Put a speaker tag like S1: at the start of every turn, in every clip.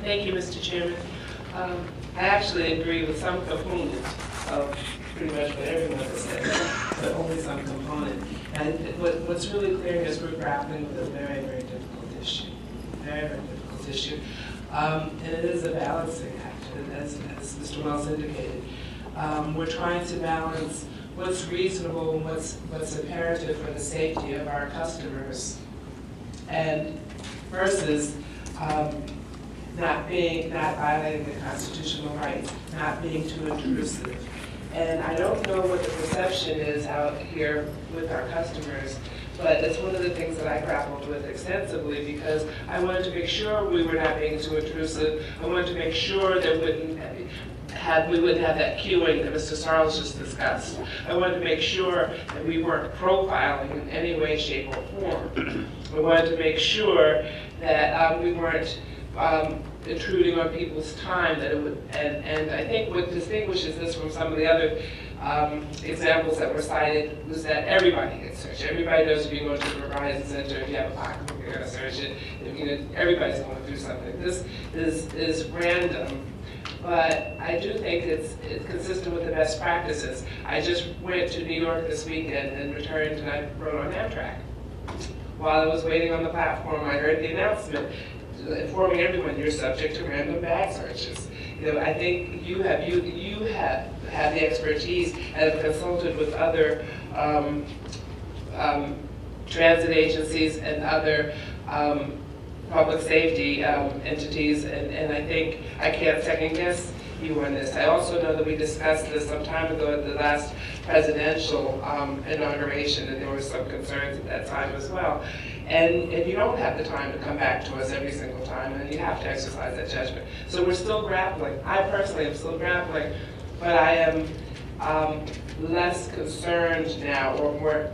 S1: Thank you, Mr. Chairman. I actually agree with some component of pretty much what everyone has said, but only some component. And what's really clear is we're grappling with a very, very difficult issue. Very, very difficult issue. And it is a balancing act, as Mr. Wells indicated. We're trying to balance what's reasonable and what's imperative for the safety of our customers, and versus not violating the constitutional rights, not being too intrusive. And I don't know what the perception is out here with our customers, but it's one of the things that I grappled with extensively, because I wanted to make sure we were not being too intrusive. I wanted to make sure that we wouldn't have that queuing that Mr. Sarles just discussed. I wanted to make sure that we weren't profiling in any way, shape, or form. I wanted to make sure that we weren't intruding on people's time. That it would, and I think what distinguishes this from some of the other examples that were cited was that everybody gets searched. Everybody knows if you go to the Verizon Center, if you have a pocketbook, you're going to search it. Everybody's going to do something. This is random. But I do think it's consistent with the best practices. I just went to New York this weekend and returned, and I rode on Amtrak. While I was waiting on the platform, I heard the announcement informing everyone you're subject to random bag searches. I think you have the expertise and have consulted with other transit agencies and other public safety entities, and I think I can't second guess you on this. I also know that we discussed this some time ago at the last presidential inauguration, and there were some concerns at that time as well. And you don't have the time to come back to us every single time, and you have to exercise that judgment. So we're still grappling. I personally am still grappling, but I am less concerned now, or more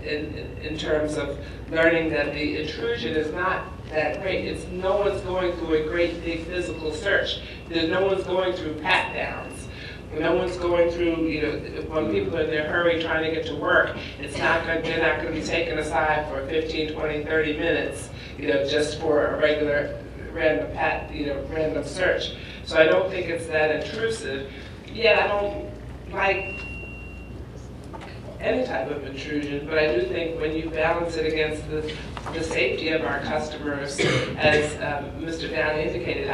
S1: in terms of learning that the intrusion is not that great. It's no one's going through a great big physical search. No one's going through pat downs. No one's going through, when people are in their hurry trying to get to work, they're not going to be taken aside for 15, 20, 30 minutes, just for a regular random search. So I don't think it's that intrusive. Yet I don't like any type of intrusion, but I do think when you balance it against the safety of our customers, as Mr. Downey indicated,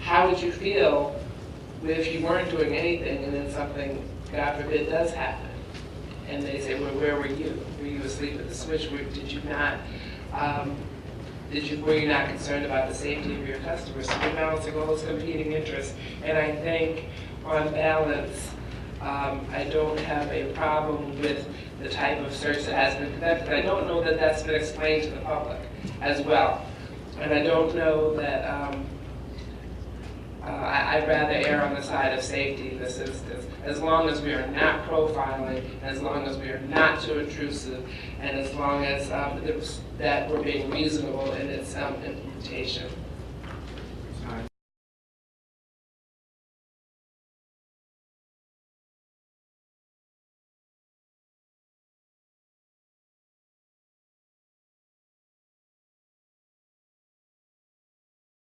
S1: how would you feel if you weren't doing anything and then something, God forbid, does happen? And they say, well, where were you? Were you asleep at the switch? Did you not? Were you not concerned about the safety of your customers? So we're balancing all those competing interests, and I think on balance, I don't have a problem with the type of search that has been conducted. I don't know that that's been explained to the public as well. And I don't know that, I'd rather err on the side of safety in this instance, as long as we are not profiling, as long as we are not too intrusive, and as long as that we're being reasonable in its implementation.